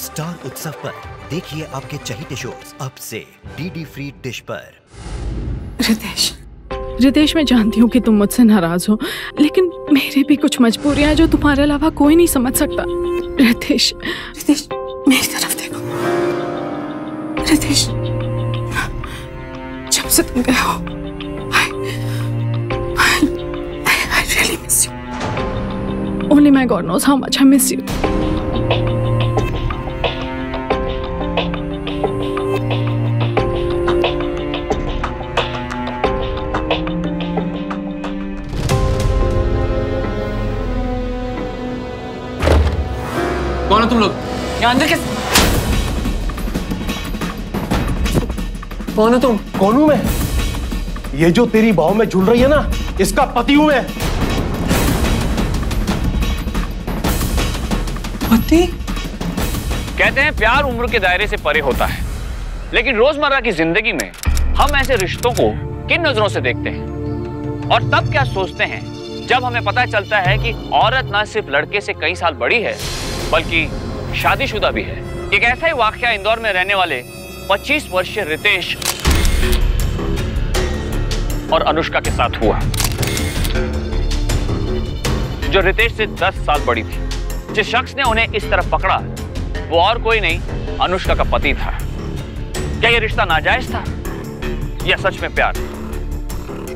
Star उत्सव पर देखिए आपके चहेते शोज अब से डीडी फ्री डिश पर। रितेश, मैं जानती हूँ कि तुम मुझसे नाराज हो, लेकिन मेरी भी कुछ मजबूरियां हैं जो तुम्हारे अलावा कोई नहीं समझ सकता। रितेश, मेरी तरफ देखो। रितेश, जब से तुम गए हो, I really miss you. Only my God knows how much I miss you. कौन हो तुम लोग? यहाँ अंदर कैसे? कौन हो तुम? कौन हूं मैं? ये जो तेरी बाहों में झूल रही है ना, इसका पति हूं मैं। पति? कहते हैं प्यार उम्र के दायरे से परे होता है, लेकिन रोजमर्रा की जिंदगी में हम ऐसे रिश्तों को किन नजरों से देखते हैं और तब क्या सोचते हैं जब हमें पता चलता है कि औरत ना सिर्फ लड़के से कई साल बड़ी है बल्कि शादीशुदा भी है। एक ऐसा ही वाकया इंदौर में रहने वाले 25 वर्षीय रितेश और अनुष्का के साथ हुआ, जो रितेश से 10 साल बड़ी थी। जिस शख्स ने उन्हें इस तरफ पकड़ा वो और कोई नहीं, अनुष्का का पति था। क्या यह रिश्ता नाजायज था या सच में प्यार?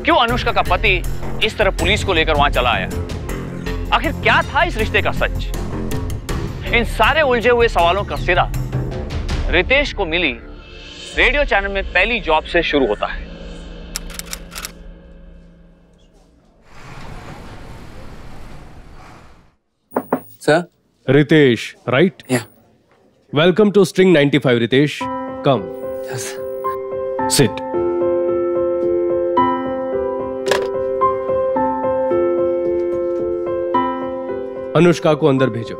क्यों अनुष्का का पति इस तरह पुलिस को लेकर वहां चला आया? आखिर क्या था इस रिश्ते का सच? इन सारे उलझे हुए सवालों का सिरा रितेश को मिली रेडियो चैनल में पहली जॉब से शुरू होता है। Sir? Ritesh, right? Yeah. Welcome to String 95, Ritesh. Come. Yes. Sit. Anushka को अंदर भेजो।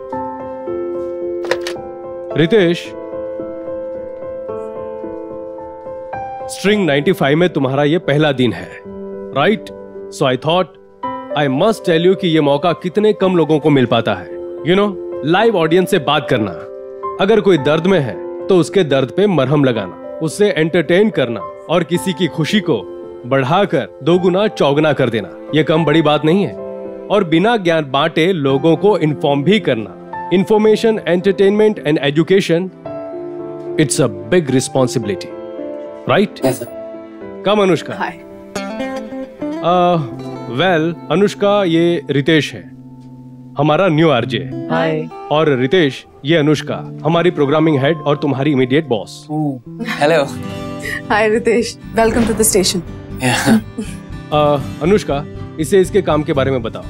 रितेश, स्ट्रिंग 95 में तुम्हारा ये पहला दिन है, right? So I thought I must tell you कि ये मौका कितने कम लोगों को मिल पाता है। यू नो, लाइव ऑडियंस से बात करना, अगर कोई दर्द में है तो उसके दर्द पे मरहम लगाना, उससे एंटरटेन करना और किसी की खुशी को बढ़ाकर दोगुना चौगुना कर देना, ये कम बड़ी बात नहीं है। और बिना ज्ञान बांटे लोगों को इन्फॉर्म भी करना, information, entertainment and education, it's a big responsibility, right? Yes, sir. Come Anushka. Hi. Well Anushka, ये रितेश है, हमारा न्यू आरजे। हाय। और रितेश, ये अनुष्का, हमारी प्रोग्रामिंग हेड और तुम्हारी immediate boss. Hello. Hi Ritesh, welcome to the station. Anushka, इसे इसके काम के बारे में बताओ।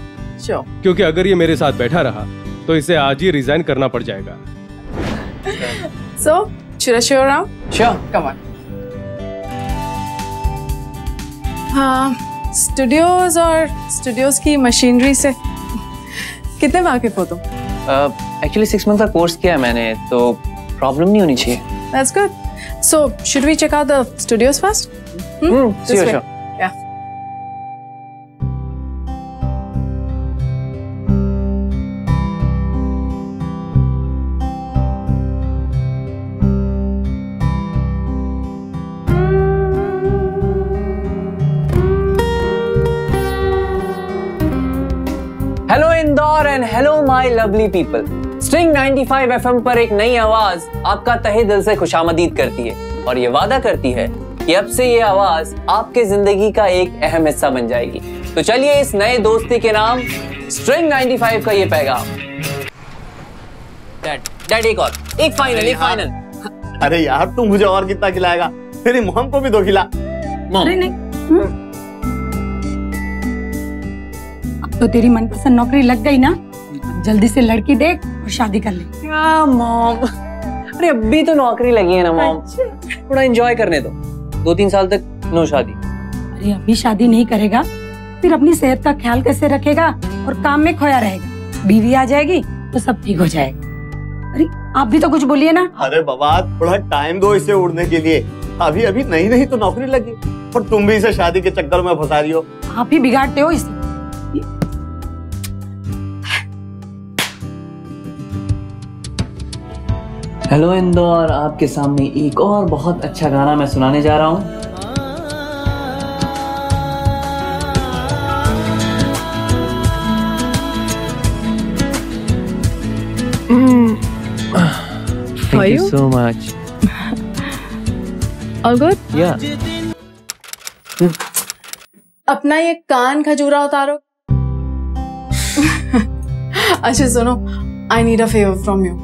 श्योर। क्योंकि अगर ये मेरे साथ बैठा रहा तो इसे आज ही रिजाइन करना पड़ जाएगा। So, should I show around? Sure. Come on. हाँ, स्टूडियोज और स्टूडियोज की मशीनरी से कितने वाकिफ हो तुम? एक्चुअली 6 मंथ का कोर्स किया है मैंने, तो प्रॉब्लम नहीं होनी चाहिए। That's good. So, should we check out the studios first? This way. Sure. Yeah. Hello Indore and hello my lovely people. String 95 FM पर एक नई आवाज आपका तहे दिल से खुशामदीद करती है और ये वादा करती है कि अब से ये आवाज आपके जिंदगी का एक अहम हिस्सा बन जाएगी। तो चलिए इस नए दोस्ती के नाम स्ट्रिंग 95 का ये पैगाम। डैड एक फाइनल। अरे यार, तू मुझे और कितना खिलाएगा? तेरी मॉम को भी दो खिला। मॉम। तो तेरी मनपसंद नौकरी लग गई ना, जल्दी से लड़की देख और शादी कर ले। क्या मॉम? अरे अभी तो नौकरी लगी है ना मॉम, थोड़ा एंजॉय करने दो। 2-3 साल तक नो शादी। अरे अभी शादी नहीं करेगा फिर अपनी सेहत का ख्याल कैसे रखेगा और काम में खोया रहेगा। बीवी आ जाएगी तो सब ठीक हो जाएगा। अरे आप भी तो कुछ बोलिए ना। अरे बाबा, थोड़ा टाइम दो इसे उड़ने के लिए। अभी अभी नहीं तो नौकरी लगी और तुम भी इसे शादी के चक्कर में फंसा रही हो। आप ही बिगाड़ते हो इसे। हेलो इंदौर, आपके सामने एक और बहुत अच्छा गाना मैं सुनाने जा रहा हूँ। Thank you so much. All good? Yeah. अपना ये कान खजूरा उतारो। अच्छा सुनो, I need a favor from you.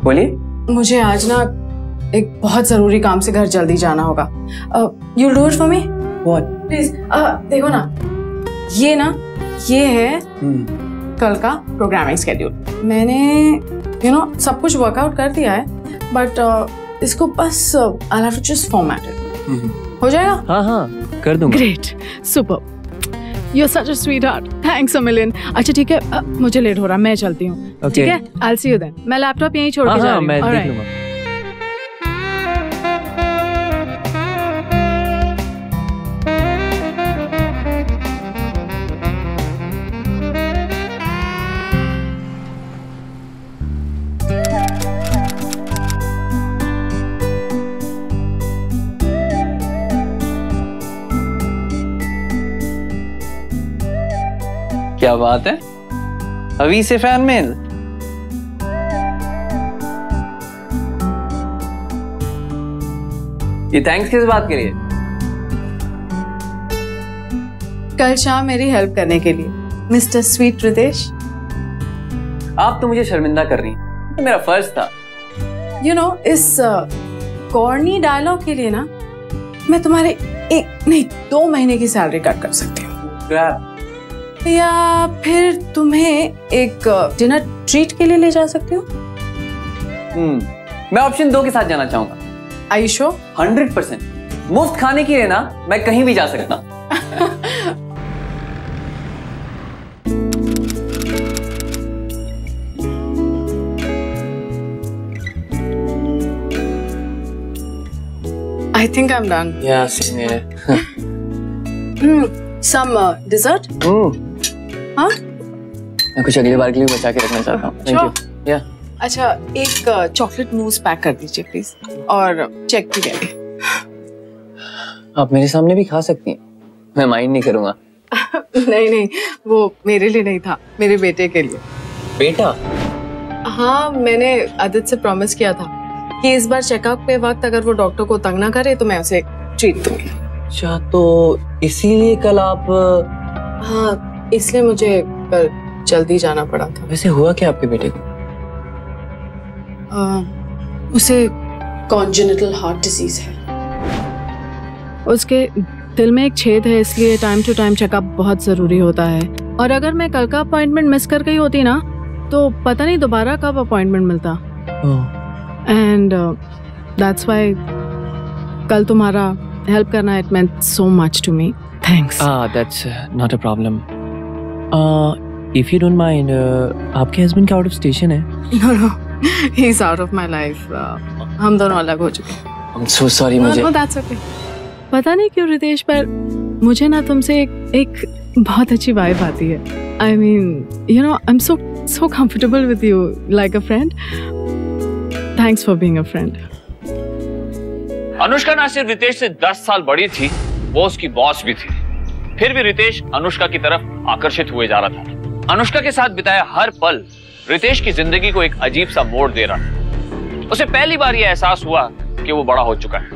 बोलिए। मुझे आज ना एक बहुत जरूरी काम से घर जल्दी जाना होगा। You'll do it for me? What? Please. देखो ना, ये है कल का प्रोग्रामिंग स्केड्यूल। मैंने सब कुछ वर्कआउट कर दिया है, बट इसको बस I'll have to just format it. हो जाएगा? हाँ कर दूंगा। Great, super. You're such a sweetheart. Thanks a million. अच्छा ठीक है, मुझे लेट हो रहा है, मैं चलती हूँ। ठीक है, I'll see you then. मैं लैपटॉप यहीं छोड़ के जा रही हूँ। मैं देख लूंगा। क्या बात है, अभी से फैन मेल। ये थैंक्स किस बात के लिए? कल शाम मेरी हेल्प करने के लिए, मिस्टर स्वीट रितेश। आप तो मुझे शर्मिंदा कर रही हैं, तो मेरा फर्ज था। इस कॉर्नी डायलॉग के लिए ना मैं तुम्हारे 2 महीने की सैलरी कट कर सकती हूँ, या फिर तुम्हें एक डिनर ट्रीट के लिए ले जा सकती हूँ। मैं ऑप्शन 2 के साथ जाना चाहूंगा। Are you sure? 100%। मुफ्त खाने के लिए ना मैं कहीं भी जा सकता। I think I'm done. Yeah, same here. Some dessert? हाँ? मैं कुछ अगली बार के लिए बचा के रखना चाहता हूँ। Thank you. Yeah. अच्छा, एक चॉकलेट मूस पैक कर दीजिए प्लीज, और चेक भी करिए। आप मेरे सामने भी खा सकती हैं, मैं माइंड नहीं करूँगा। नहीं, वो मेरे लिए नहीं था, मेरे बेटे के लिए। बेटा? हाँ, मैंने आदित्य से प्रॉमिस किया था कि इस बार चेकअप के वक्त अगर वो डॉक्टर को तंग ना करे तो मैं उसे ट्रीट दूंगी। अच्छा, तो इसीलिए कल आप? हाँ, इसलिए मुझे कल जल्दी जाना पड़ा था। वैसे हुआ क्या आपके बेटे को? उसे कॉन्जेनिटल हार्ट डिजीज है। उसके दिल में एक छेद है, इसलिए टाइम टू टाइम चेकअप बहुत जरूरी होता है। और अगर मैं कल का अपॉइंटमेंट मिस कर गई होती ना, तो पता नहीं दोबारा कब अपॉइंटमेंट मिलता। एंड दैट्स व्हाई कल तुम्हारा हेल्प करना, it meant so much to me. Thanks. That's not a problem. If you don't mind, आपके हस्बैंड का आउट ऑफ स्टेशन है? No, he is out of my life. हम दोनों अलग हो चुके हैं। I am so sorry. मुझे दैट्स ओके। पता नहीं क्यों रितेश, पर मुझे ना तुमसे एक बहुत अच्छी वाइब आती है। I mean I am so comfortable with you, like a friend. Thanks for being a friend. Anushka ना सिर्फ रितेश से 10 साल बड़ी थी, वो उसकी बॉस भी थी। फिर भी रितेश अनुष्का की तरफ आकर्षित हुए जा रहा था। अनुष्का के साथ बिताया हर पल रितेश की जिंदगी को एक अजीब सा मोड़ दे रहा था। उसे पहली बार यह एहसास हुआ कि वो बड़ा हो चुका है।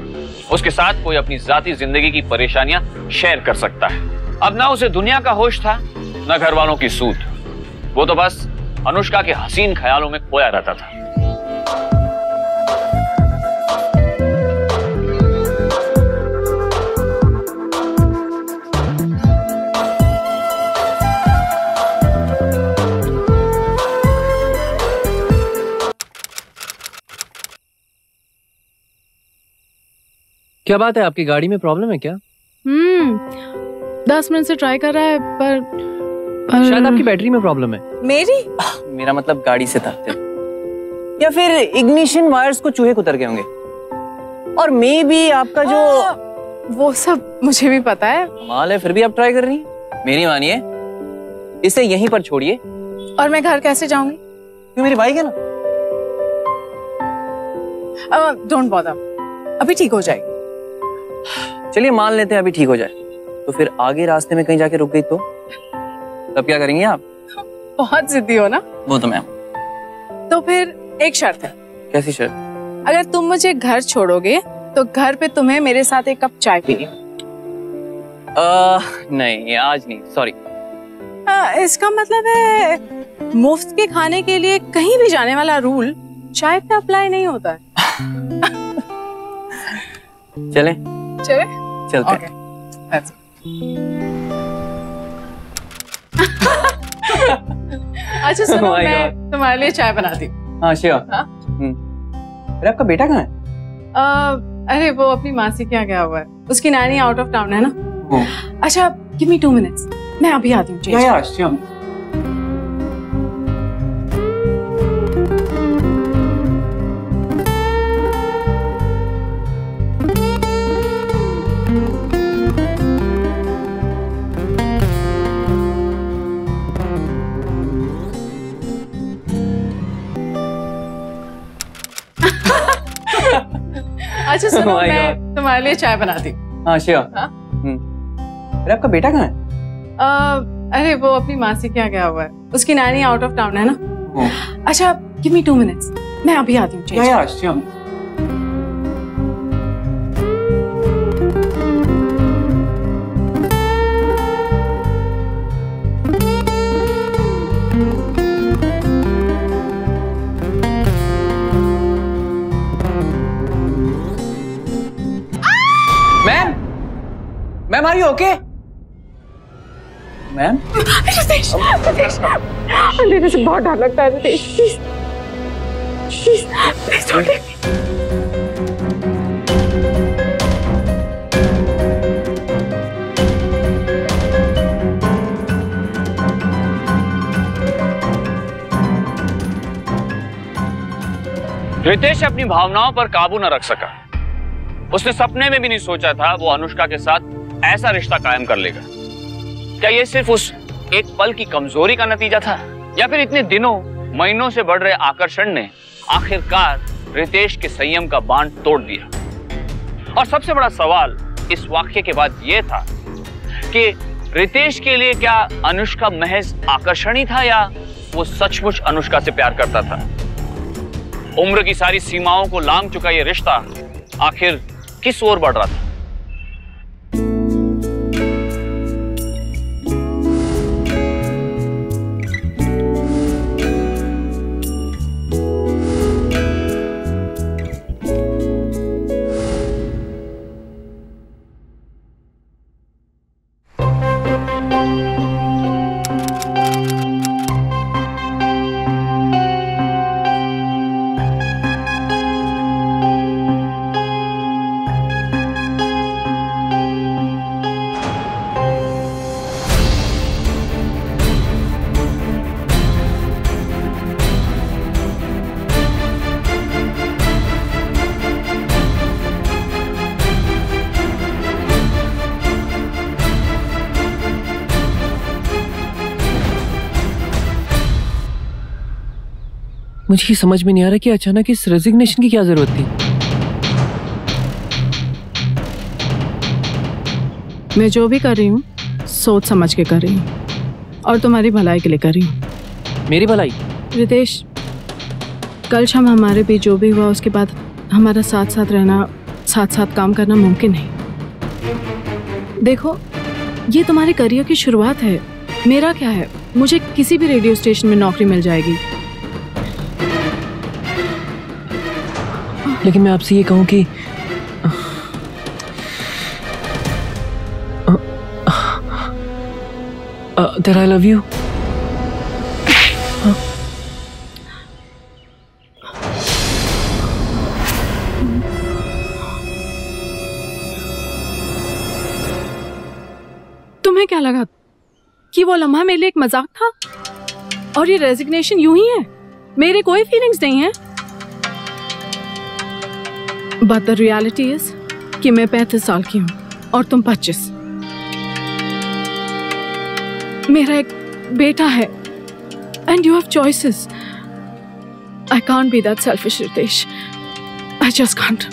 उसके साथ कोई अपनी जाती जिंदगी की परेशानियां शेयर कर सकता है। अब ना उसे दुनिया का होश था, ना घर वालों की सूध। वो तो बस अनुष्का के हसीन ख्यालों में खोया रहता था। क्या बात है, आपकी गाड़ी में प्रॉब्लम है क्या? 10 मिनट से ट्राई कर रहा है, पर शायद आपकी बैटरी में प्रॉब्लम है। मेरी? मेरा मतलब गाड़ी से था, या फिर इग्निशन वायर्स को चूहे कुतर गए होंगे। और मे बी आपका जो वो सब मुझे भी पता है। कमाल है, फिर भी आप ट्राई कर रही हैं। मेरी मानिए, इसे यहीं पर छोड़िए। और मैं घर कैसे जाऊंगी? क्यों, मेरी बाइक है ना। डोंट बॉदर, अभी ठीक हो जाएगी। चलिए मान लेते हैं अभी ठीक हो जाए, तो फिर आगे रास्ते में कहीं जाके रुक गई तो तब क्या करेंगी आप? बहुत जिद्दी हो ना। वो तो मैम। तो फिर एक शर्त है। कैसी शर्त? अगर तुम मुझे घर छोड़ोगे तो घर पे तुम्हें मेरे साथ एक कप चाय पीनी। नहीं आज नहीं, सॉरी। इसका मतलब है मुफ्त के खाने के लिए कहीं भी जाने वाला रूल चाय पे अप्लाई नहीं होता है। चले चले चलते okay. अच्छा सुनो, Oh my मैं God. तुम्हारे लिए चाय बनाती हूँ। हाँ श्योर। हाँ? अरे आपका बेटा कहाँ है? अरे वो अपनी मासी के यहाँ गया हुआ है, उसकी नानी आउट ऑफ टाउन है ना। अच्छा गिव मी 2 मिनट्स, मैं अभी आती हूँ। Yeah sure. अच्छा सुनो, Oh my मैं God. तुम्हारे लिए चाय बनाती हूँ। हाँ श्योर। हाँ? अरे आपका बेटा कहाँ है? अरे वो अपनी मासी के यहाँ गया हुआ है, उसकी नानी आउट ऑफ टाउन है ना। अच्छा गिव मी 2 मिनट्स, मैं अभी आती हूँ। Yeah sure. Ma'am are you okay? Ma'am लेने से बहुत डर लगता है Ritesh, please don't take me. Ritesh अपनी भावनाओं पर काबू न रख सका। उसने सपने में भी नहीं सोचा था वो अनुष्का के साथ ऐसा रिश्ता कायम कर लेगा। क्या ये सिर्फ उस एक पल की कमजोरी का नतीजा था, या फिर इतने दिनों महीनों से बढ़ रहे आकर्षण ने आखिरकार रितेश के संयम का बांध तोड़ दिया? और सबसे बड़ा सवाल इस वाक्य के बाद यह था कि रितेश के लिए क्या अनुष्का महज आकर्षण ही था, या वो सचमुच अनुष्का से प्यार करता था? उम्र की सारी सीमाओं को लांघ चुका ये रिश्ता आखिर किस ओर बढ़ रहा था? मुझे ये समझ में नहीं आ रहा कि अचानक इस रेजिग्नेशन की क्या जरूरत थी। मैं जो भी कर रही हूँ सोच समझ के कर रही हूँ, और तुम्हारी भलाई के लिए कर रही हूँ। मेरी भलाई? रितेश, कल शाम हमारे बीच जो भी हुआ उसके बाद हमारा साथ साथ रहना, साथ साथ काम करना मुमकिन नहीं। देखो, ये तुम्हारे करियर की शुरुआत है, मेरा क्या है? मुझे किसी भी रेडियो स्टेशन में नौकरी मिल जाएगी। लेकिन मैं आपसे ये कहूं कि that I love you. तुम्हें क्या लगा कि वो लम्हा मेरे लिए एक मजाक था? और ये रेजिग्नेशन यूं ही है, मेरे कोई फीलिंग्स नहीं है। But the reality is कि मैं 35 साल की हूँ और तुम 25। मेरा एक बेटा है and you have choices. I can't be that selfish, Ritesh. I just can't.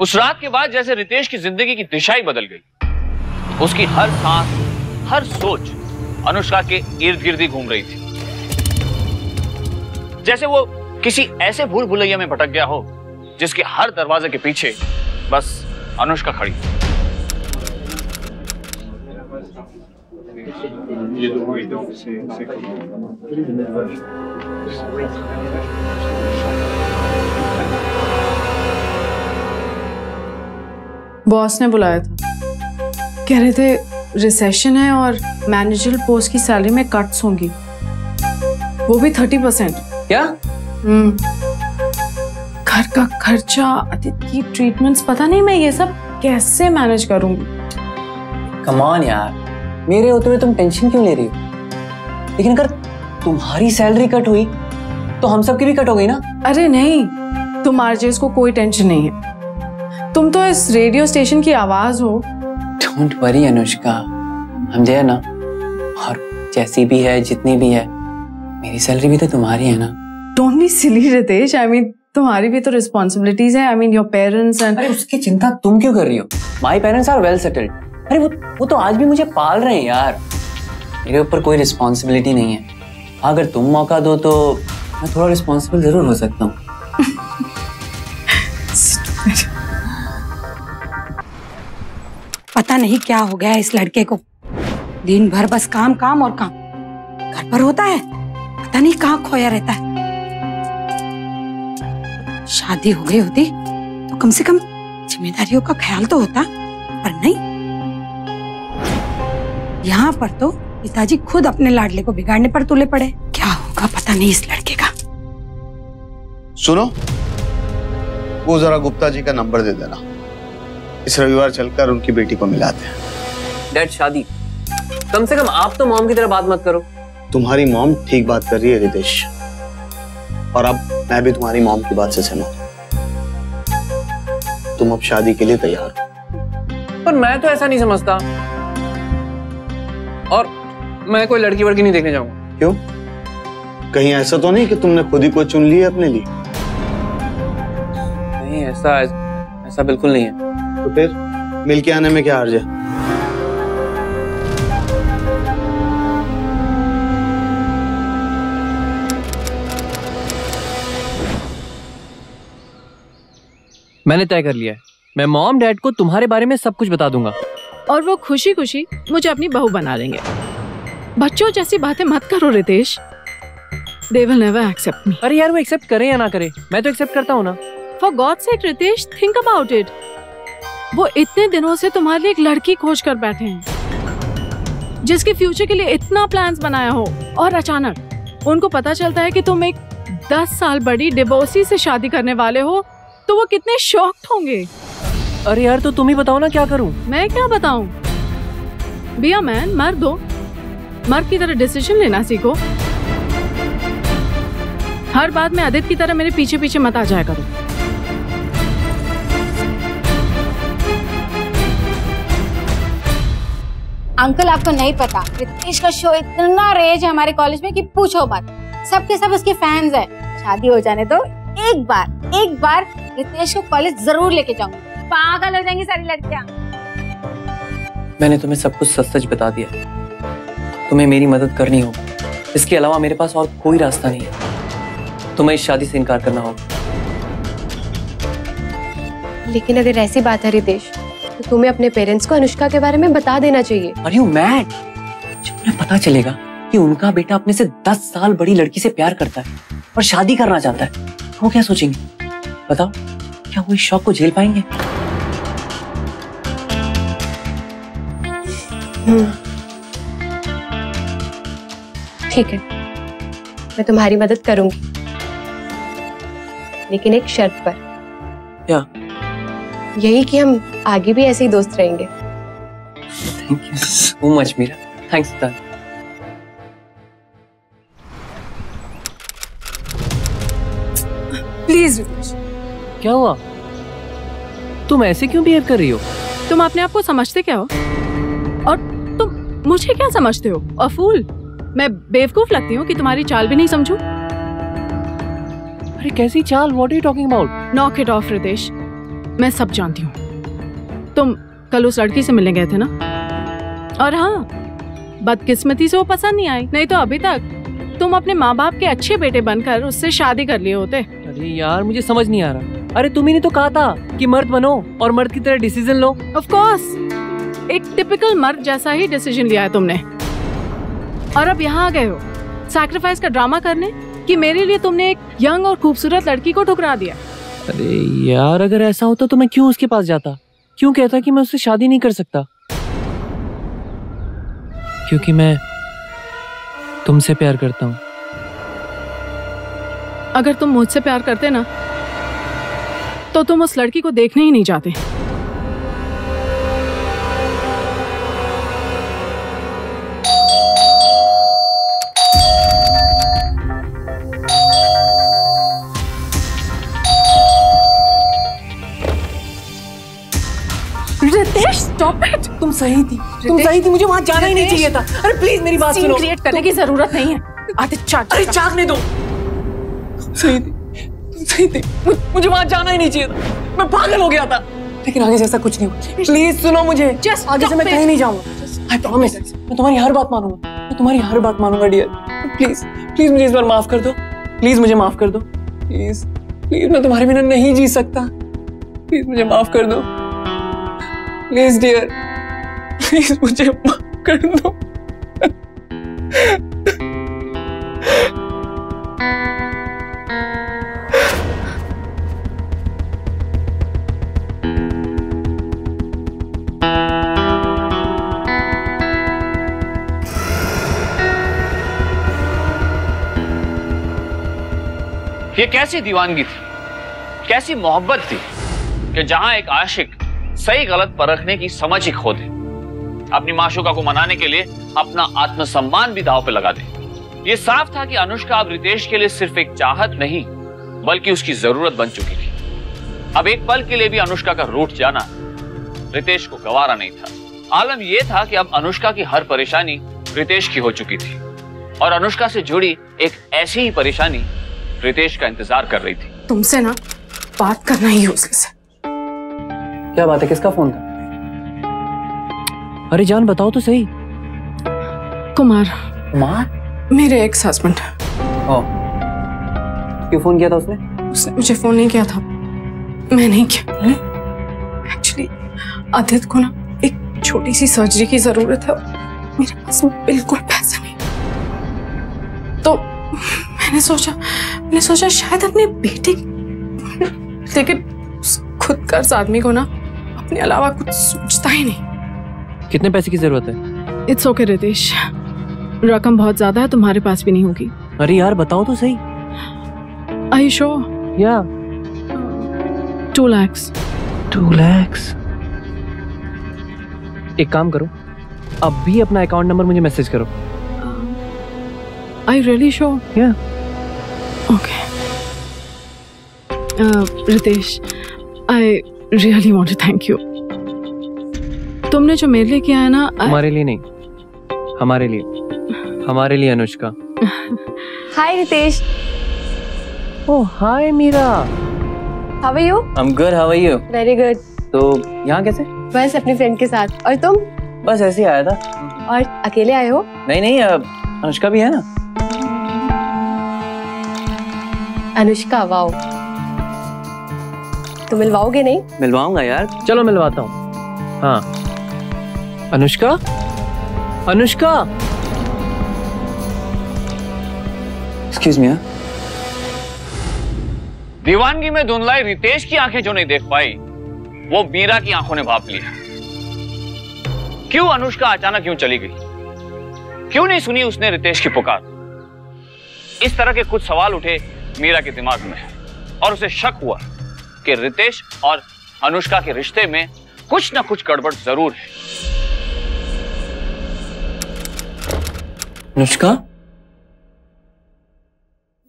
उस रात के बाद जैसे रितेश की जिंदगी की दिशा ही बदल गई। उसकी हर सांस, हर सोच अनुष्का के इर्द गिर्द ही घूम रही थी। जैसे वो किसी ऐसे भूल भुलैया में भटक गया हो जिसके हर दरवाजे के पीछे बस अनुष्का खड़ी। बॉस ने बुलाया था, कह रहे थे रिसेशन है और मैनेजर पोस्ट की सैलरी में कट्स होंगी, वो भी 30%। क्या? घर का खर्चा, अदिति की ट्रीटमेंट्स, पता नहीं मैं ये सब कैसे मैनेज करूंगी। कम ऑन यार, मेरे होते हुए तुम टेंशन क्यों ले रही हो? लेकिन अगर तुम्हारी सैलरी कट हुई तो हम सब की भी कट हो गई ना। अरे नहीं, तुम आरजेस को कोई टेंशन नहीं है, तुम तो इस रेडियो स्टेशन की आवाज हो। डोंट वरी अनुष्का, हम देयर ना। और जैसी भी है, जितनी भी है, मेरी सैलरी भी तो तुम्हारी है ना। Don't be silly Ritesh, I mean तुम्हारी भी तो रिस्पॉन्सिबिलिटीज है। I mean your parents and. अरे उसकी चिंता तुम क्यों कर रही हो? My parents are well settled. अरे वो तो आज भी मुझे पाल रहे हैं यार। मेरे ऊपर कोई रिस्पॉन्सिबिलिटी नहीं है। अगर तुम मौका दो तो मैं थोड़ा रिस्पॉन्सिबल जरूर हो सकता हूँ। पता नहीं क्या हो गया है इस लड़के को, दिन भर बस काम काम और काम। घर पर होता है, पता नहीं कहाँ खोया रहता है। शादी हो गई होती तो कम से कम जिम्मेदारियों का ख्याल तो होता, पर नहीं। यहाँ पर तो पिताजी खुद अपने लाडले को बिगाड़ने पर तुले पड़े। क्या होगा पता नहीं इस लड़के का। सुनो, वो जरा गुप्ता जी का नंबर दे देना, इस रविवार चलकर उनकी बेटी को मिलाते हैं। डैड शादी, कम से कम आप तो मॉम की तरह बात मत करो। तुम्हारी मॉम ठीक बात कर रही है रितेश, और अब मैं भी तुम्हारी मॉम की बात से सहमत हूं। तुम अब शादी के लिए तैयार हो। पर मैं तो ऐसा नहीं समझता, और मैं कोई लड़की वड़की नहीं देखने जाऊंगा। क्यों? कहीं ऐसा तो नहीं कि तुमने खुद ही कोई चुन लिया अपने लिए? नहीं, ऐसा बिल्कुल नहीं है। तो फिर मिल के आने में क्या हर्ज है? मैंने तय कर लिया है, मैं मॉम डैड को तुम्हारे बारे में सब कुछ बता दूंगा, और वो खुशी खुशी मुझे अपनी बहू बना लेंगे। बच्चों जैसी बातें मत करो Ritesh, they will never accept me। अरे यार, वो एक्सेप्ट करे या ना करे, मैं तो एक्सेप्ट करता हूँ ना। For God's sake Ritesh, think about it। वो इतने दिनों से तुम्हारे लिए एक लड़की खोज कर बैठे हैं जिसके फ्यूचर के लिए इतना प्लान्स बनाया हो, और अचानक उनको पता चलता है कि तुम एक 10 साल बड़ी डिवोर्सी से शादी करने वाले हो, तो वो कितने शॉक्ड होंगे। अरे यार, तो तुम ही बताओ ना क्या करूं। मैं क्या बताऊं? बी अ मैन, मर्द हो, मर्द की तरह डिसीजन लेना सीखो। हर बात में आदित्य की तरह मेरे पीछे पीछे मत आ जाया करो। अंकल आपको नहीं पता, रितेश का शो इतना रेज है हमारे कॉलेज में कि पूछो मत। सबके सब उसके फैंस हैं। शादी हो जाने दो, एक बार रितेश को कॉलेज जरूर लेके जाऊंगी। पागल हो जाएंगी सारी लड़कियां। मैंने तुम्हें सब कुछ सच सच बता दिया। तुम्हें मेरी मदद करनी होगी, इसके अलावा मेरे पास और कोई रास्ता नहीं है। तुम्हें इस शादी से इनकार करना होगा। लेकिन अगर ऐसी बात है रितेश, तो तुम्हें अपने पेरेंट्स को अनुष्का के बारे में बता देना चाहिए। Are you mad? जब उन्हें पता चलेगा कि उनका बेटा अपने से 10 साल बड़ी लड़की से प्यार करता है और शादी करना चाहता है, वो क्या सोचेंगे? बताओ, क्या वो इस शौक को झेल पाएंगे? ठीक है, मैं तुम्हारी मदद करूंगी, लेकिन एक शर्त पर। क्या? यही कि हम आगे भी ऐसे ही दोस्त रहेंगे। Thank you so much Meera. Thanks darling. Please Ritesh. क्या हुआ? तुम ऐसे क्यों बिहेव कर रही हो? तुम अपने आप को समझते क्या हो? और तुम मुझे क्या समझते हो? अ फूल? मैं बेवकूफ लगती हूँ कि तुम्हारी चाल भी नहीं समझूं? अरे कैसी चाल? What are you talking about? Knock it off Ritesh, मैं सब जानती हूँ। तुम कल उस लड़की से मिलने गए थे ना? और हाँ, बदकिस्मती से वो पसंद नहीं आई, नहीं तो अभी तक तुम अपने माँ बाप के अच्छे बेटे बनकर उससे शादी कर लिए होते। अरे यार, मुझे समझ नहीं आ रहा। अरे तुम ही ने तो कहा था कि मर्द बनो और मर्द की तरह डिसीजन लो। ऑफ कोर्स, एक टिपिकल मर्द जैसा ही डिसीजन लिया है तुमने, और अब यहाँ आ गए हो सैक्रिफाइस का ड्रामा करने कि मेरे लिए तुमने एक यंग और खूबसूरत लड़की को ठुकरा दिया। अरे यार, अगर ऐसा होता तो मैं क्यों उसके पास जाता? क्यों कहता कि मैं उससे शादी नहीं कर सकता? क्योंकि मैं तुमसे प्यार करता हूँ। अगर तुम मुझसे प्यार करते ना, तो तुम उस लड़की को देखने ही नहीं जाते। Ritesh, stop it. तुम सही थी, मुझे वहां जाना ही नहीं चाहिए था। अरे प्लीज मेरी बात सुनो। क्रिएट करने की जरूरत नहीं है। आदित्य, अरे चाकने दो। तुम सही थी, मुझे वहां जाना ही नहीं चाहिए था। मैं पागल हो गया था, लेकिन आगे से ऐसा कुछ नहीं हुआ। प्लीज सुनो मुझे। आगे से मैं कहीं नहीं जाऊंगा। आई प्रॉमिस, मैं तुम्हारी हर बात मानूंगा डियर। प्लीज मुझे इस बार माफ कर दो। प्लीज मुझे माफ कर दो। प्लीज मैं तुम्हारे बिना नहीं जी सकता। प्लीज मुझे माफ कर दो। प्लीज डियर, प्लीज मुझे माफ कर दो। ये कैसी दीवानगी थी, कैसी मोहब्बत थी कि जहां एक आशिक सही गलत परखने की समझ ही खो दे, अपनी माशूका को मनाने के लिए अपना आत्मसम्मान भी दांव पे लगा दे। ये साफ था कि अनुष्का अब रितेश के लिए सिर्फ एक चाहत नहीं, बल्कि उसकी जरूरत बन चुकी थी। अब एक पल के लिए भी अनुष्का का रूठ जाना रितेश को गवारा नहीं था। आलम यह था कि अब अनुष्का की हर परेशानी रितेश की हो चुकी थी, और अनुष्का से जुड़ी एक ऐसी ही परेशानी रितेश का इंतजार कर रही थी। तुमसे ना बात करना ही यूजलेस है। क्या बात है? किसका फोन था? अरे जान, बताओ तो सही। कुमार, मेरे एक्स हस्बैंड। क्यों फोन किया था उसने? उसने मुझे फोन नहीं किया था, मैं नहीं किया। एक्चुअली आदित्य को ना एक छोटी सी सर्जरी की जरूरत है, मेरे पास बिल्कुल पैसा नहीं, तो मैंने सोचा शायद अपने बेटे, लेकिन खुद कर्ज आदमी को ना अपने अलावा कुछ सोचता ही नहीं। कितने पैसे की जरूरत है? इट्स ओके रितेश, रकम बहुत ज्यादा है, तुम्हारे पास भी नहीं होगी। अरे यार बताओ तो सही। Are you sure? Yeah. 2 lakhs. 2 lakhs? एक काम करो, अभी अपना अकाउंट नंबर मुझे मैसेज करो। Are you really sure? Yeah. Okay. Ritesh, I really want to thank you. तुमने जो मेरे लिए किया है ना, हमारे लिए नहीं, हमारे लिए Anushka. Hi Ritesh. Oh hi Meera. How are you? I'm good, how are you? Very good. तो यहाँ कैसे? बस अपनी फ्रेंड के साथ। और तुम? बस ऐसे ही आया था। और अकेले आए हो? नहीं, अनुष्का भी है ना। अनुष्का, वाओ। तुम मिलवाओगे नहीं? मिलवाऊंगा यार। चलो मिलवाता हूँ। हाँ अनुष्का, एक्सक्यूज मी। दीवानगी में धुंधलाई रितेश की आंखें जो नहीं देख पाई, वो मीरा की आंखों ने भाप लिया। क्यों अनुष्का अचानक यूं चली गई? क्यों नहीं सुनी उसने रितेश की पुकार? इस तरह के कुछ सवाल उठे मीरा के दिमाग में और उसे शक हुआ कि रितेश और अनुष्का के रिश्ते में कुछ ना कुछ गड़बड़ जरूर है।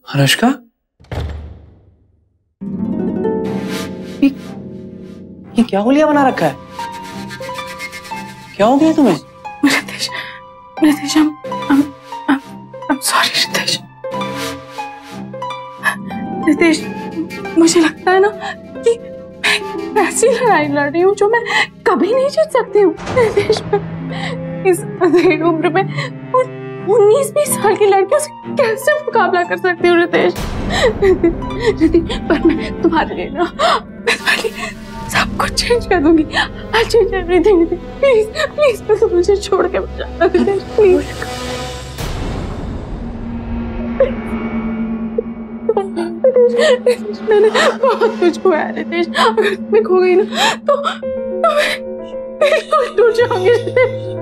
अनुष्का? ये क्या होलिया बना रखा है? क्या हो गया तुम्हें? रितेश, I'm sorry रितेश, मुझे लगता है ना कि मैं ऐसी लड़ाई लड़ रही हूँ जो मैं कभी नहीं जीत सकती हूँ। रितेश, इस अधेड़ उम्र में 19-20 साल की लड़कियों से कैसे मुकाबला कर सकती हूँ रितेश? पर मैं तुम्हारे लिए सब कुछ चेंज कर दूंगी। I'll change everything. प्लीज तो मुझे छोड़ के मत जाना रितेश, प्लीज। मैंने बहुत कुछ खोया है रितेश। अगर मैं खो गई ना तो मैं बिल्कुल टूट जाऊंगी रितेश।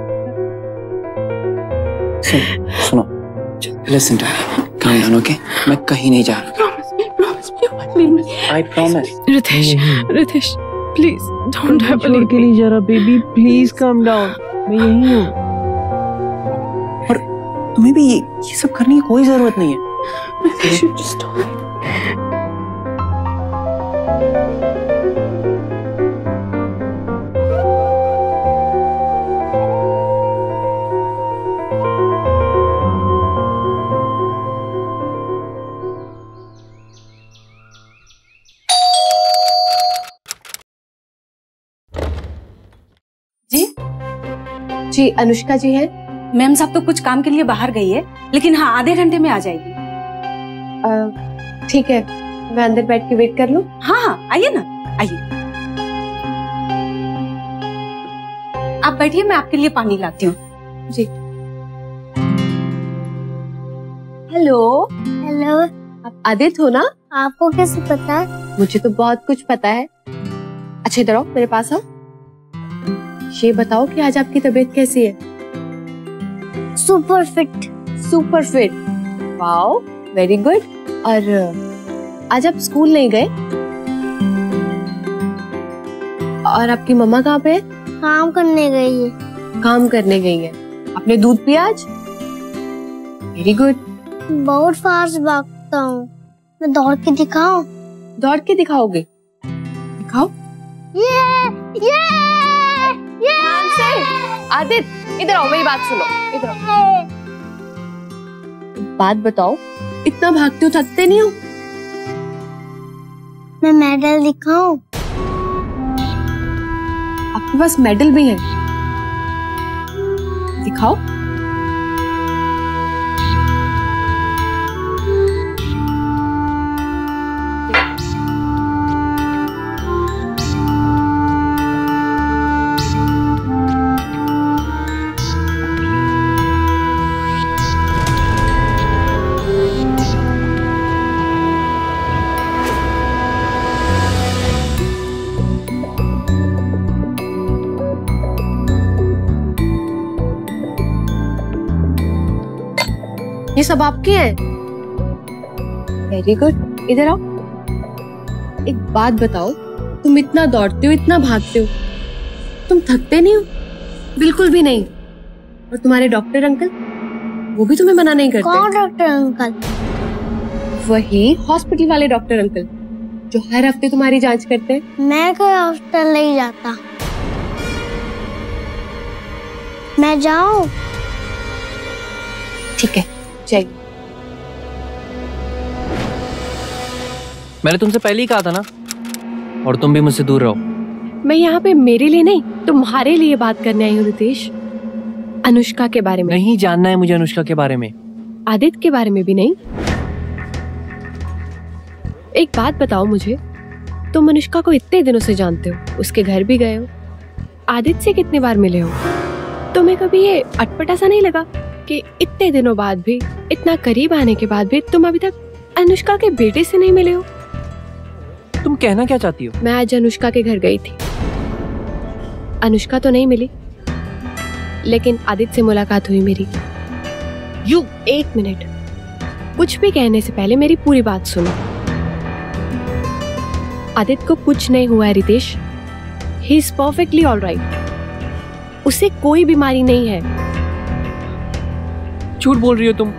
सुनो, listen to me, calm down, okay? मैं कहीं नहीं जा रहा। I promise. Ritesh, please don't ever छोड़ के नहीं जा रहा बेबी, प्लीज काम डाउन, मैं यही हूँ। और तुम्हें भी ये सब करने की कोई जरूरत नहीं है। Ritesh, you just don't. जी अनुष्का जी है। मैम साहब तो कुछ काम के लिए बाहर गई है, लेकिन हाँ आधे घंटे में आ जाएगी। ठीक है, मैं अंदर बैठ के वेट कर लूं? हाँ आइए ना, आइए। आप बैठिए, मैं आपके लिए पानी लाती हूँ। जी। हेलो। आप आदित्य हो ना? आपको कैसे पता है? मुझे तो बहुत कुछ पता है। अच्छा इधर आओ, मेरे पास आओ। ये बताओ कि आज आपकी तबीयत कैसी है? Super fit. Wow, very good. और आज आप स्कूल नहीं गए? और आपकी मम्मा कहाँ पे है? काम करने गई है। आपने दूध पिया आज? Very good. बहुत फास्ट भागता हूँ। मैं दौड़ के दिखाऊं? दौड़ के दिखाओगे? दिखाओ। ये आदित्य इधर आओ, मेरी बात सुनो, इधर आओ। बात बताओ, इतना भागते हो, थकते नहीं हो? मैं मेडल दिखाऊं? आपके पास मेडल भी है? दिखाओ। ये सब आपके हैं? Very good. इधर आओ। एक बात बताओ, तुम इतना दौड़ते हो, इतना भागते हो, तुम थकते नहीं हो? बिल्कुल भी नहीं। और तुम्हारे डॉक्टर अंकल, वो भी तुम्हें मना नहीं करते। कौन डॉक्टर अंकल? वही हॉस्पिटल वाले डॉक्टर अंकल जो हर हफ्ते तुम्हारी जांच करते हैं। मैं कोई हॉस्पिटल नहीं जाता। मैं जाऊं? ठीक है, जाइए। मैंने तुमसे पहले ही कहा था ना, और तुम भी मुझसे दूर रहो। मैं यहाँ पे मेरे लिए नहीं, तुम्हारे लिए बात करने आई हूँ रितेश। अनुष्का के बारे में नहीं जानना है मुझे। अनुष्का के बारे में, आदित्य के बारे में भी नहीं। एक बात बताओ मुझे, तुम अनुष्का को इतने दिनों से जानते हो, उसके घर भी गए हो, आदित्य से कितनी बार मिले हो, तुम्हें कभी ये अटपटा सा नहीं लगा कि इतने दिनों बाद भी, इतना करीब आने के बाद भी तुम अभी तक अनुष्का के बेटे से नहीं मिले हो? तुम कहना क्या चाहती हो? मैं आज अनुष्का के घर गई थी। अनुष्का तो नहीं मिली, लेकिन आदित्य से मुलाकात हुई मेरी। एक मिनट, कुछ भी कहने से पहले मेरी पूरी बात सुनो। आदित्य को कुछ नहीं हुआ है Ritesh, he is perfectly alright. उसे कोई बीमारी नहीं है। झूठ बोल रही हो तुम।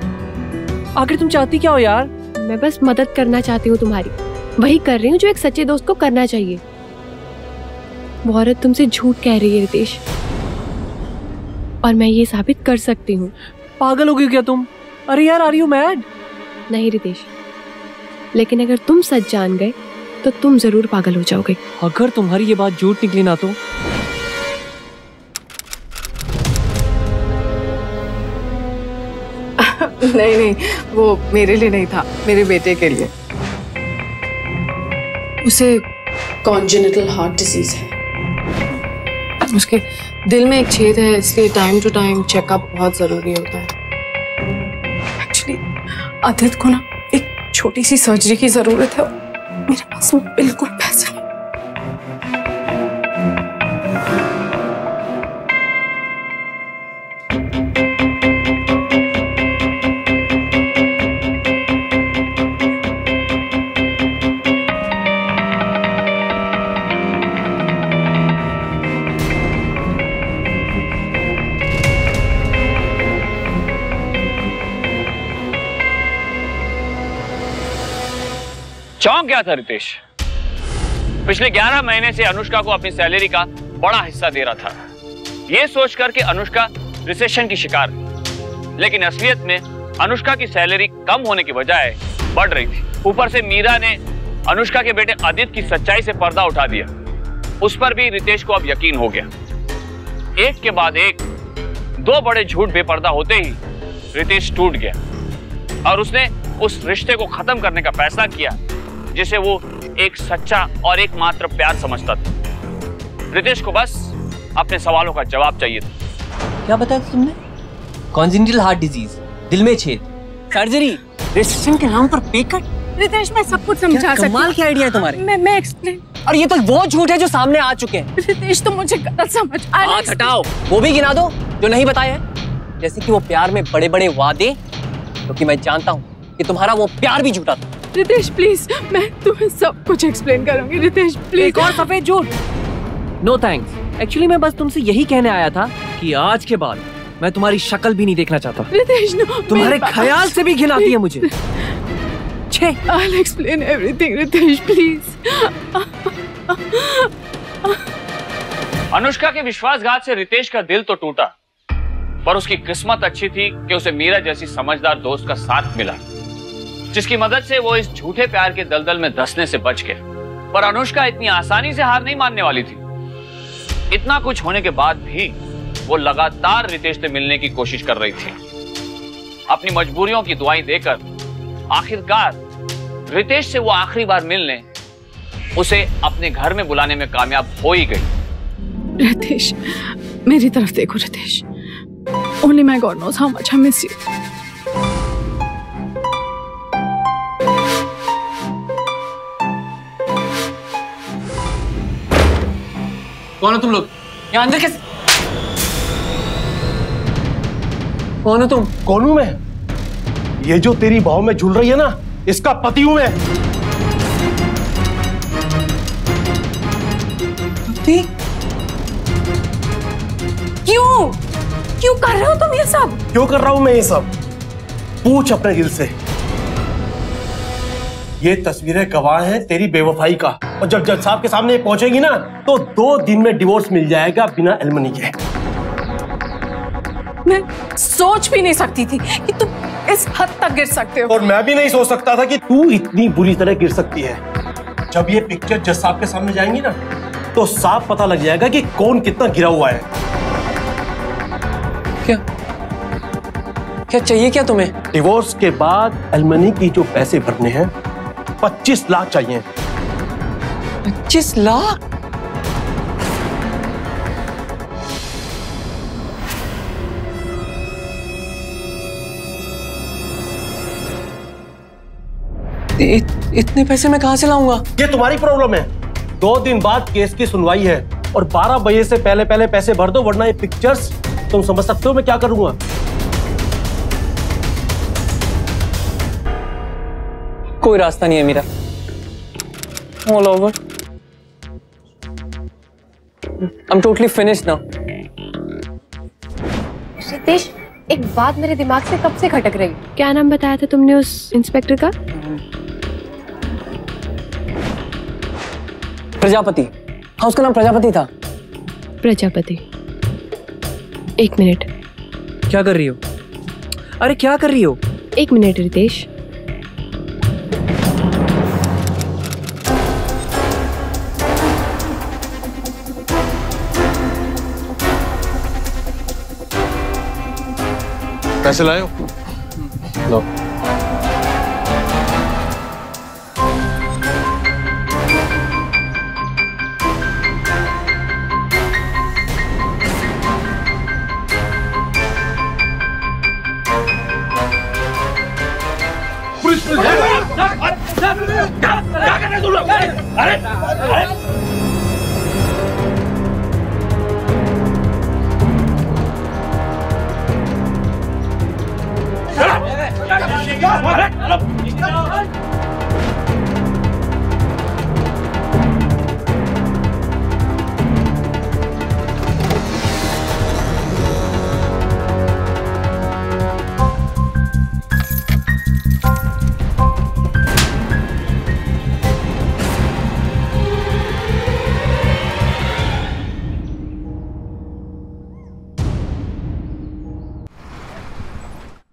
आखिर तुम चाहती क्या हो यार? मैं बस मदद करना चाहती हूँ तुम्हारी, वही कर रही हूँ जो एक सच्चे दोस्त को करना चाहिए। वो औरत तुमसे झूठ कह रही है रितेश, और मैं ये साबित कर सकती हूँ। पागल हो गई क्या तुम? अरे यार, आर यू मैड? नहीं रितेश, लेकिन अगर तुम सच जान गए तो तुम जरूर पागल हो जाओगे। अगर तुम्हारी ये बात झूठ निकली ना तो? नहीं नहीं, वो मेरे लिए नहीं था, मेरे बेटे के लिए। उसे कॉन्जेनिटल हार्ट डिजीज है, उसके दिल में एक छेद है, इसलिए टाइम टू टाइम चेकअप बहुत जरूरी होता है। एक्चुअली आदित्य को ना एक छोटी सी सर्जरी की जरूरत है, मेरे पास बिल्कुल पैसा नहीं। चौंक गया था रितेश। पिछले 11 महीने से अनुष्का को अपनी सैलरी का बड़ा हिस्सा दे रहा था, ये सोचकर कि अनुष्का रिसेशन की शिकार है। लेकिन असलियत में अनुष्का की सैलरी कम होने की बजाय बढ़ रही थी। ऊपर से मीरा ने अनुष्का के बेटे आदित्य की सच्चाई से पर्दा उठा दिया। उस पर भी रितेश को अब यकीन हो गया। एक के बाद एक दो बड़े झूठ बेपर्दा होते ही रितेश टूट गया और उसने उस रिश्ते को खत्म करने का फैसला किया जिसे वो एक सच्चा और एकमात्र प्यार समझता था। रितेश को बस अपने सवालों का जवाब चाहिए था। क्या बताया तुमने? कॉन्जेनिटल हार्ट डिजीज, दिल में छेद, सर्जरी, रिसेशन के नाम पर पे कट। रितेश, मैं सब कुछ समझा सकती हूँ। कमाल की आइडिया है तुम्हारी। मैं एक्सप्लेन। और ये तो वो झूठ है जो सामने आ चुके हैं। रितेश, तुम मुझे गलत समझ। हाथ हटाओ, वो भी गिना दो जो नहीं बताया है। जैसे कि वो प्यार में बड़े बड़े वादे, क्योंकि मैं जानता हूँ कि तुम्हारा वो प्यार भी झूठा था। रितेश प्लीज, मैं तुम्हें सब कुछ एक्सप्लेन करूंगी। रितेश प्लीज। एक और सफेद झूठ। No thanks. एक्चुअली मैं बस तुमसे यही कहने आया था कि आज के बाद मैं तुम्हारी शक्ल भी नहीं देखना चाहता। रितेश नो, तुम्हारे ख्याल से भी घिन आती है मुझे। I'll explain everything, Ritesh please. Anushka के विश्वासघात से रितेश का दिल तो टूटा, पर उसकी किस्मत अच्छी थी कि उसे मीरा जैसी समझदार दोस्त का साथ मिला, जिसकी मदद से वो इस झूठे प्यार के दलदल में धंसने से बच गया। पर अनुष्का इतनी आसानी से हार नहीं मानने वाली थी। इतना कुछ होने के बाद भी वो लगातार रितेश से मिलने की कोशिश कर रही थी। अपनी मजबूरियों की दुआई देकर आखिरकार रितेश से वो आखिरी बार मिलने उसे अपने घर में बुलाने में कामयाब हो ही गई। रितेश, मेरी तरफ देखो Ritesh. Only my God knows how much I miss you. कौन हो तुम लोग? यहाँ अंदर कैसे? कौन हो तुम? कौन हूं मैं? ये जो तेरी बाहों में झूल रही है ना, इसका पति हूं मैं। क्यों? क्यों कर रहे हो तुम ये सब? क्यों कर रहा हूं मैं ये सब? पूछ अपने दिल से। ये तस्वीरें गवाह हैं तेरी बेवफाई का, और जब जज साहब के सामने पहुंचेगी ना तो 2 दिन में डिवोर्स मिल जाएगा बिना एलिमनी के। मैं सोच भी नहीं सकती थी कि तुम इस हद तक गिर सकते हो। और मैं भी नहीं सोच सकता था कि तू इतनी बुरी तरह गिर सकती है। जब ये पिक्चर जज साहब के सामने जाएंगी ना तो साफ पता लग जाएगा कि कौन कितना गिरा हुआ है। क्या चाहिए क्या तुम्हें? डिवोर्स के बाद एलिमनी की जो पैसे भरने हैं 25 लाख चाहिए। 25 लाख? इतने पैसे मैं कहां से लाऊंगा? ये तुम्हारी प्रॉब्लम है। 2 दिन बाद केस की सुनवाई है और 12 बजे से पहले पहले पैसे भर दो, वरना ये पिक्चर्स तुम समझ सकते हो मैं क्या करूंगा। कोई रास्ता नहीं है मेरा। All over. I'm totally finished now. Ritesh, एक बात मेरे दिमाग से कब से खटक रही। क्या नाम बताया था तुमने उस इंस्पेक्टर का? प्रजापति। हाँ, उसका नाम प्रजापति था। प्रजापति। 1 मिनट। क्या कर रही हो? अरे क्या कर रही हो? 1 मिनट रितेश। पैसे लाए हो? लो। क्या कर रहे तुम लोग? अरे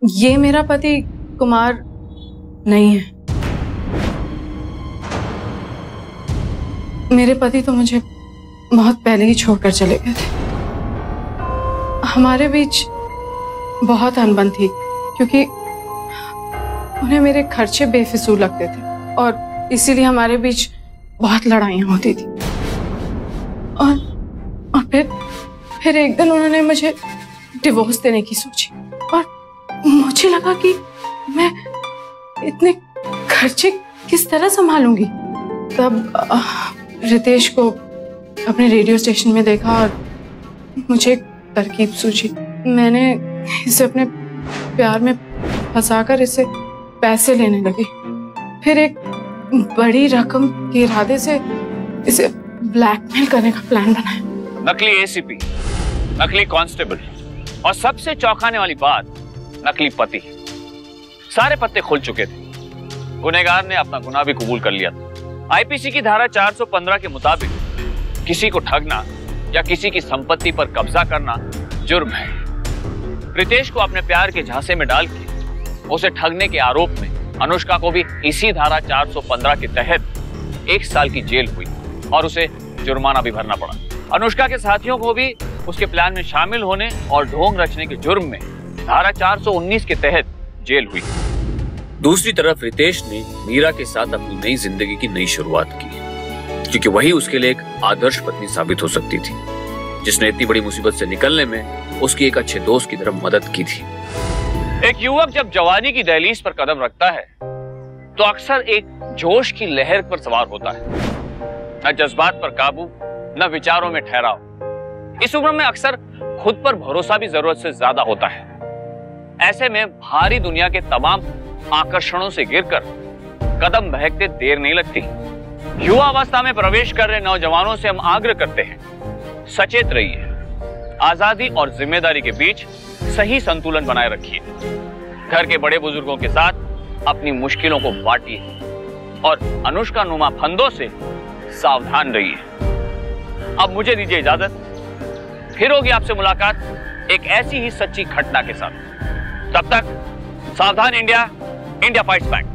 ये मेरा पति कुमार नहीं है। मेरे पति तो मुझे बहुत पहले ही छोड़कर चले गए थे। हमारे बीच बहुत अनबन थी क्योंकि उन्हें मेरे खर्चे बेफिजूल लगते थे और इसीलिए हमारे बीच बहुत लड़ाइयाँ होती थी। और फिर एक दिन उन्होंने मुझे डिवोर्स देने की सोची और मुझे लगा कि मैं इतने खर्चे किस तरह संभालूंगी। तब रितेश को अपने रेडियो स्टेशन में देखा और मुझे एक तरकीब सूझी। मैंने इसे अपने प्यार में फंसाकर इससे पैसे लेने लगी। फिर एक बड़ी रकम के इरादे से इसे ब्लैकमेल करने का प्लान बनाया। नकली एसीपी, नकली कांस्टेबल और सबसे चौंकाने वाली बात, नकली पति। सारे पत्ते खुल चुके थे। गुनहगार ने अपना गुनाह भी कबूल कर लिया था। आईपीसी की धारा 415 के मुताबिक किसी को ठगना या किसी की संपत्ति पर कब्जा करना जुर्म है। रितेश को अपने प्यार के झांसे में डाल के उसे ठगने के आरोप में अनुष्का को भी इसी धारा 415 के तहत 1 साल की जेल हुई और उसे जुर्माना भी भरना पड़ा। अनुष्का के साथियों को भी उसके प्लान में शामिल होने और ढोंग रचने के जुर्म में धारा 419 के तहत जेल हुई। दूसरी तरफ रितेश ने मीरा के साथ अपनी नई जिंदगी की नई शुरुआत की, क्योंकि वही उसके लिए एक आदर्श पत्नी साबित हो सकती थी, जिसने इतनी बड़ी मुसीबत से निकलने में उसकी एक अच्छे दोस्त की तरफ मदद की थी। एक युवक जब जवानी की दहलीज पर कदम रखता है तो अक्सर एक जोश की लहर पर सवार होता है, न जज्बात पर काबू, न विचारों में ठहराव। इस उम्र में अक्सर खुद पर भरोसा भी जरूरत से ज्यादा होता है। ऐसे में भारी दुनिया के तमाम आकर्षणों से गिरकर कदम बहकते देर नहीं लगती। युवा अवस्था में प्रवेश कर रहे नौजवानों से हम आग्रह करते हैं, सचेत रहिए। आजादी और जिम्मेदारी के बीच सही संतुलन बनाए रखिए। घर के बड़े बुजुर्गों के साथ अपनी मुश्किलों को बांटिए और अनुष्का नुमा फंदों से सावधान रहिए। अब मुझे दीजिए इजाजत, फिर होगी आपसे मुलाकात एक ऐसी ही सच्ची घटना के साथ। तब तक सावधान इंडिया, इंडिया फाइट्स बैक।